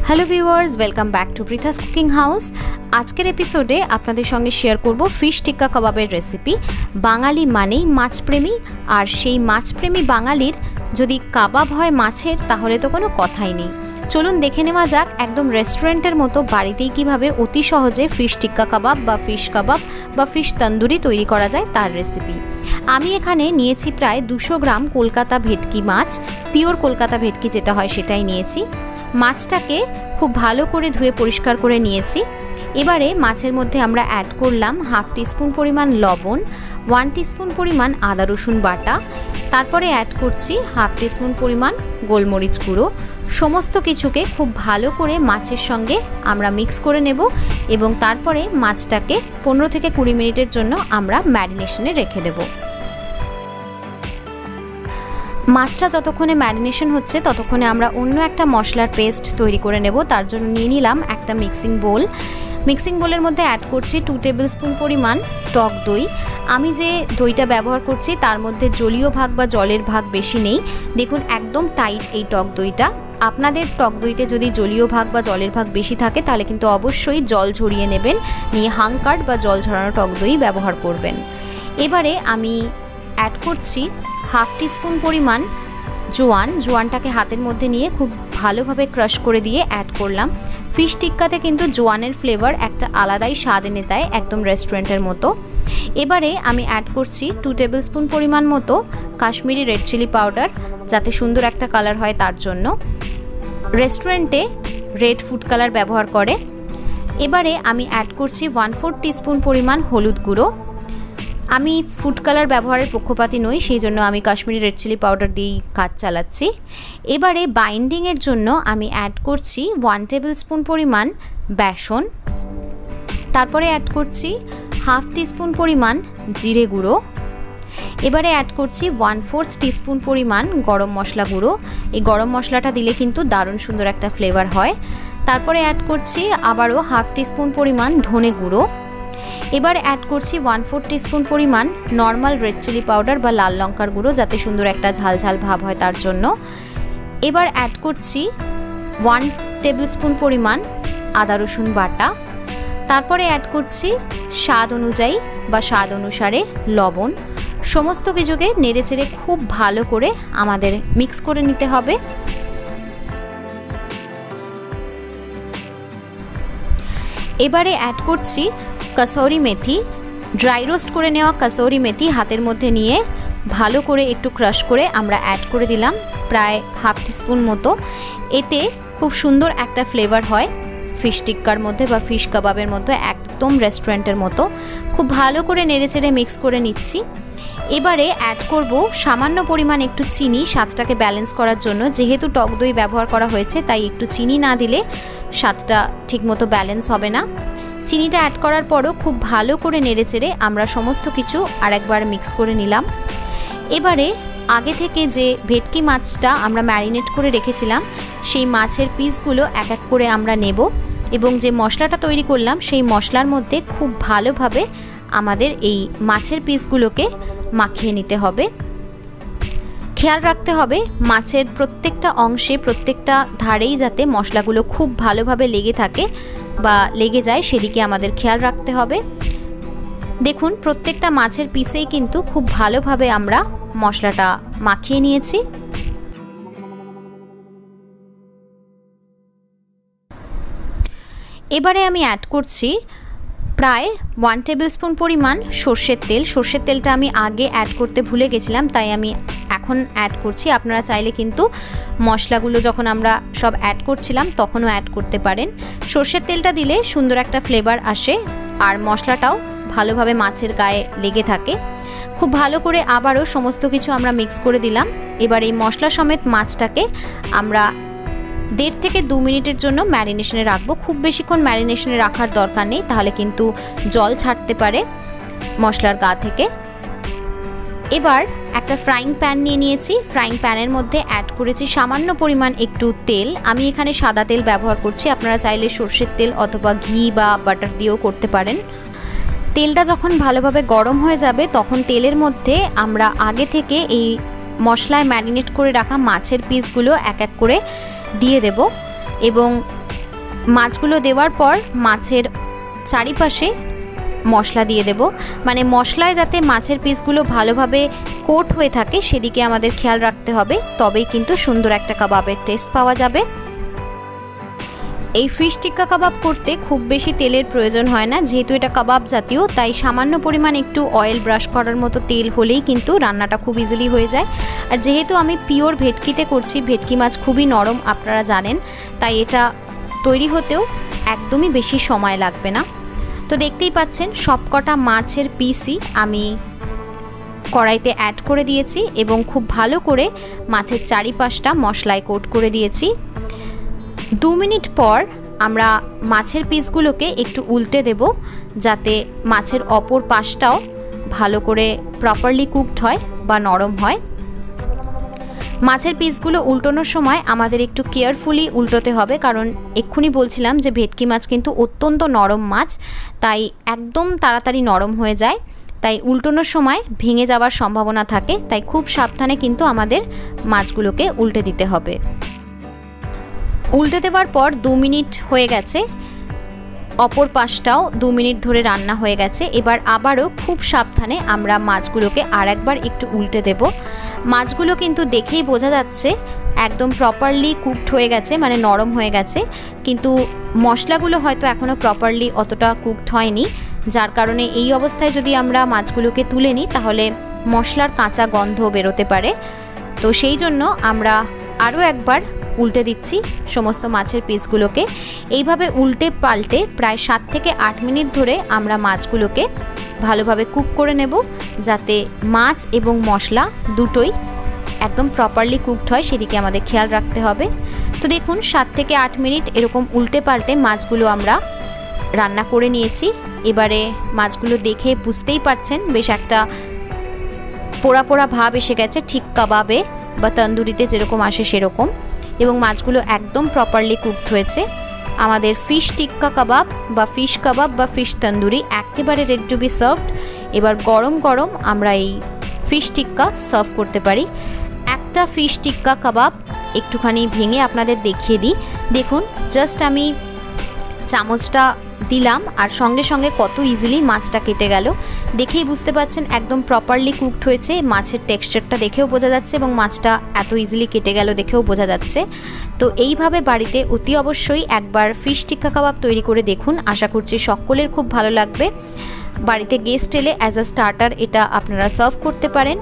Hello viewers, welcome back to Pritha's cooking house. আজকের এপিসোডে আপনাদের সঙ্গে শেয়ার করব ফিশ টিক্কা কাবাবের রেসিপি। বাঙালি মানেই মাছপ্রেমী, আর সেই মাছপ্রেমী বাঙালির যদি কাবাব হয় মাছের, তাহলে তো কোনো কথাই নেই। চলুন দেখে নেওয়া যাক একদম রেস্টুরেন্টের মতো বাড়িতেই কিভাবে অতি সহজে ফিশ টিক্কা কাবাব বা ফিশ তন্দুরি তৈরি করা যায় তার রেসিপি। আমি এখানে নিয়েছি প্রায় 200 গ্রাম কলকাতা ভেটকি মাছ, পিওর কলকাতা ভেটকি যেটা হয় সেটাই নিয়েছি। মাছটাকে খুব ভালো করে ধুয়ে পরিষ্কার করে নিয়েছি। এবারে মাছের মধ্যে আমরা অ্যাড করলাম 1/2 টিস্পুন পরিমাণ লবণ, 1 টিস্পুন পরিমাণ আদা রসুন বাটা, তারপরে অ্যাড করছি 1/2 টিস্পুন পরিমাণ গোলমরিচ গুঁড়ো। সমস্ত কিছুকে খুব ভালো করে মাছের সঙ্গে আমরা মিক্স করে নেব এবং তারপরে মাছটাকে 15 থেকে 20 মিনিটের জন্য আমরা ম্যারিনেশনে রেখে দেব। মাছটা যতক্ষণে ম্যারিনেশন হচ্ছে ততক্ষণে আমরা অন্য একটা মশলার পেস্ট তৈরি করে নেব। তার জন্য নিয়ে নিলাম একটা মিক্সিং বোলের মধ্যে অ্যাড করছি 2 টেবিল স্পুন পরিমাণ টক দই। আমি যে দইটা ব্যবহার করছি তার মধ্যে জলীয় ভাগ বা জলের ভাগ বেশি নেই। দেখুন একদম টাইট এই টক দইটা। আপনাদের টক দইতে যদি জলীয় ভাগ বা জলের ভাগ বেশি থাকে তাহলে কিন্তু অবশ্যই জল ঝরিয়ে নেবেন, নিয়ে হাংকার্ড বা জল ঝরানো টক দই ব্যবহার করবেন। এবারে আমি অ্যাড করছি 1/2 টিস্পুন পরিমাণ জোয়ানটাকে হাতের মধ্যে নিয়ে খুব ভালোভাবে ক্রাশ করে দিয়ে অ্যাড করলাম। ফিশ টিক্কাতে কিন্তু জোয়ানের ফ্লেভার একটা আলাদাই স্বাদ এনে দেয়, একদম রেস্টুরেন্টের মতো। এবারে আমি অ্যাড করছি 2 টেবিল স্পুন পরিমাণ মতো কাশ্মীরি রেড চিলি পাউডার, যাতে সুন্দর একটা কালার হয় তার জন্য। রেস্টুরেন্টে রেড ফুড কালার ব্যবহার করে। এবারে আমি অ্যাড করছি 1/4 টিস্পুন পরিমাণ হলুদ গুঁড়ো। আমি ফুড কালার ব্যবহারের পক্ষপাতী নই, সেই জন্য আমি কাশ্মীরি রেড চিলি পাউডার দিয়েই কাজ চালাচ্ছি। এবারে বাইন্ডিংয়ের জন্য আমি অ্যাড করছি 1 টেবিল স্পুন পরিমাণ বেসন, তারপরে অ্যাড করছি 1/2 টিস্পুন পরিমাণ জিরে গুঁড়ো। এবারে অ্যাড করছি 1/4 টিস্পুন পরিমাণ গরম মশলা গুঁড়ো। এই গরম মশলাটা দিলে কিন্তু দারুণ সুন্দর একটা ফ্লেভার হয়। তারপরে অ্যাড করছি আবারও 1/2 টিস্পুন পরিমাণ ধনে গুঁড়ো। এবার অ্যাড করছি 1/4 টিস্পুন পরিমাণ নর্মাল রেড চিলি পাউডার বা লাল লঙ্কার গুঁড়ো, যাতে সুন্দর একটা ঝাল ভাব হয় তার জন্য। এবার অ্যাড করছি 1 টেবিল স্পুন পরিমাণ আদা রসুন বাটা। তারপরে অ্যাড করছি স্বাদ অনুসারে লবণ। সমস্ত কিছুকে নেড়েচেড়ে খুব ভালো করে আমাদের মিক্স করে নিতে হবে। এবারে অ্যাড করছি কসুরি মেথি, ড্রাই রোস্ট করে নেওয়া কসুরি মেথি হাতের মধ্যে নিয়ে ভালো করে একটু ক্রাশ করে আমরা অ্যাড করে দিলাম প্রায় 1/2 টিস্পুন মতো। এতে খুব সুন্দর একটা ফ্লেভার হয় ফিশ টিক্কার মধ্যে বা ফিশ কাবাবের মধ্যে, একদম রেস্টুরেন্টের মতো। খুব ভালো করে নেড়েচেড়ে মিক্স করে নিচ্ছি। এবারে অ্যাড করব সামান্য পরিমাণ একটু চিনি, স্বাদটাকে ব্যালেন্স করার জন্য। যেহেতু টক দই ব্যবহার করা হয়েছে তাই একটু চিনি না দিলে স্বাদটা ঠিকমতো ব্যালেন্স হবে না। চিনিটা অ্যাড করার পরও খুব ভালো করে নেড়েচেড়ে আমরা সমস্ত কিছু আরেকবার মিক্স করে নিলাম। এবারে আগে থেকে যে ভেটকি মাছটা আমরা ম্যারিনেট করে রেখেছিলাম সেই মাছের পিসগুলো এক এক করে আমরা নেব এবং যে মশলাটা তৈরি করলাম সেই মশলার মধ্যে খুব ভালোভাবে আমাদের এই মাছের পিসগুলোকে মাখিয়ে নিতে হবে। খেয়াল রাখতে হবে মাছের প্রত্যেকটা অংশে, প্রত্যেকটা ধারেই যাতে মশলাগুলো খুব ভালোভাবে লেগে যায় সেদিকে আমাদের খেয়াল রাখতে হবে। দেখুন প্রত্যেকটা মাছের পিসেই কিন্তু খুব ভালোভাবে আমরা মশলাটা মাখিয়ে নিয়েছি। এবারে আমি অ্যাড করছি প্রায় 1 টেবিল স্পুন পরিমাণ সর্ষের তেলটা আমি আগে অ্যাড করতে ভুলে গেছিলাম, তাই আমি এখন অ্যাড করছি। আপনারা চাইলে কিন্তু মশলাগুলো যখন আমরা সব অ্যাড করছিলাম তখনও অ্যাড করতে পারেন। সর্ষের তেলটা দিলে সুন্দর একটা ফ্লেভার আসে আর মশলাটাও ভালোভাবে মাছের গায়ে লেগে থাকে। খুব ভালো করে আবারও সমস্ত কিছু আমরা মিক্স করে দিলাম। এবার এই মশলা সমেত মাছটাকে আমরা 1.5 থেকে 2 মিনিটের জন্য ম্যারিনেশনে রাখবো। খুব বেশিক্ষণ ম্যারিনেশনে রাখার দরকার নেই, তাহলে কিন্তু জল ছাড়তে পারে মশলার গা থেকে। এবার একটা ফ্রাইং প্যান নিয়ে নিয়েছি। ফ্রাইং প্যানের মধ্যে অ্যাড করেছি সামান্য পরিমাণ একটু তেল। আমি এখানে সাদা তেল ব্যবহার করছি, আপনারা চাইলে সর্ষের তেল অথবা ঘি বা বাটার দিয়েও করতে পারেন। তেলটা যখন ভালোভাবে গরম হয়ে যাবে তখন তেলের মধ্যে আমরা আগে থেকে এই মশলায় ম্যারিনেট করে রাখা মাছের পিসগুলো এক এক করে দিয়ে দেব এবং মাছগুলো দেওয়ার পর মাছের চারিপাশে মশলা দিয়ে দেব, মানে মশলায় যাতে মাছের পিসগুলো ভালোভাবে কোট হয়ে থাকে সেদিকে আমাদের খেয়াল রাখতে হবে, তবেই কিন্তু সুন্দর একটা কাবাবের টেস্ট পাওয়া যাবে। এই ফিশ টিক্কা কাবাব করতে খুব বেশি তেলের প্রয়োজন হয় না, যেহেতু এটা কাবাব জাতীয়, তাই সামান্য পরিমাণ একটু অয়েল ব্রাশ করার মতো তেল হলেই কিন্তু রান্নাটা খুব ইজিলি হয়ে যায়। আর যেহেতু আমি পিওর ভেটকিতে করছি, ভেটকি মাছ খুবই নরম আপনারা জানেন, তাই এটা তৈরি হতেও একদমই বেশি সময় লাগবে না। তো দেখতেই পাচ্ছেন সবকটা মাছের পিসই আমি কড়াইতে অ্যাড করে দিয়েছি এবং খুব ভালো করে মাছের চারিপাশটা মশলায় কোট করে দিয়েছি। 2 মিনিট পর আমরা মাছের পিসগুলোকে একটু উল্টে দেব, যাতে মাছের অপর পাশটাও ভালো করে প্রপারলি কুকড হয় বা নরম হয়। মাছের পিসগুলো উল্টানোর সময় আমাদের একটু কেয়ারফুলি উল্টোতে হবে, কারণ এক্ষুনি বলছিলাম যে ভেটকি মাছ কিন্তু অত্যন্ত নরম মাছ, তাই একদম তাড়াতাড়ি নরম হয়ে যায়, তাই উল্টানোর সময় ভেঙে যাওয়ার সম্ভাবনা থাকে, তাই খুব সাবধানে কিন্তু আমাদের মাছগুলোকে উল্টে দিতে হবে। উল্টে দেওয়ার পর 2 মিনিট হয়ে গেছে, অপর পাশটাও 2 মিনিট ধরে রান্না হয়ে গেছে। এবার আবারও খুব সাবধানে আমরা মাছগুলোকে আর একবার একটু উল্টে দেব। মাছগুলো কিন্তু দেখেই বোঝা যাচ্ছে একদম প্রপারলি কুকড হয়ে গেছে, মানে নরম হয়ে গেছে, কিন্তু মশলাগুলো হয়তো এখনও প্রপারলি অতটা কুকড হয়নি, যার কারণে এই অবস্থায় যদি আমরা মাছগুলোকে তুলে নিই তাহলে মশলার কাঁচা গন্ধ বেরোতে পারে। তো সেই জন্য আমরা আরও একবার উল্টে দিচ্ছি সমস্ত মাছের পিসগুলোকে। এইভাবে উল্টে পাল্টে প্রায় 7 থেকে 8 মিনিট ধরে আমরা মাছগুলোকে ভালোভাবে কুক করে নেব, যাতে মাছ এবং মশলা দুটোই একদম প্রপারলি কুকড হয়, সেদিকে আমাদের খেয়াল রাখতে হবে। তো দেখুন 7 থেকে 8 মিনিট এরকম উল্টে পাল্টে মাছগুলো আমরা রান্না করে নিয়েছি। এবারে মাছগুলো দেখে বুঝতেই পারছেন বেশ একটা পোড়া পোড়া ভাব এসে গেছে, ঠিক কাবাবে বা তন্দুরিতে যেরকম আসে সেরকম, এবং মাছগুলো একদম প্রপারলি কুকড হয়েছে। আমাদের ফিশ টিক্কা কাবাব বা ফিশ কাবাব বা ফিশ তন্দুরি একেবারে রেডি টু বি সার্ভড। এবার গরম গরম আমরা এই ফিশ টিক্কা সার্ভ করতে পারি। একটা ফিশ টিক্কা কাবাব একটুখানি ভেঙে আপনাদের দেখিয়ে দিই। দেখুন জাস্ট আমি চামচটা দিলাম আর সঙ্গে সঙ্গে কত ইজিলি মাছটা কেটে গেল, দেখেই বুঝতে পারছেন একদম প্রপারলি কুকড হয়েছে। মাছের টেক্সচারটা দেখেও বোঝা যাচ্ছে এবং মাছটা এত ইজিলি কেটে গেল দেখেও বোঝা যাচ্ছে। তো এইভাবে বাড়িতে অতি অবশ্যই একবার ফিশ টিক্কা কাবাব তৈরি করে দেখুন, আশা করছি সকলের খুব ভালো লাগবে। বাড়িতে গেস্ট এলে অ্যাজ আ স্টার্টার এটা আপনারা সার্ভ করতে পারেন।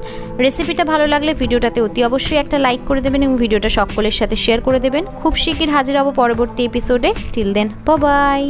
রেসিপিটা ভালো লাগলে ভিডিওটাতে অতি অবশ্যই একটা লাইক করে দেবেন এবং ভিডিওটা সকলের সাথে শেয়ার করে দেবেন। খুব শিগগির হাজির হব পরবর্তী এপিসোডে। Till then bye by.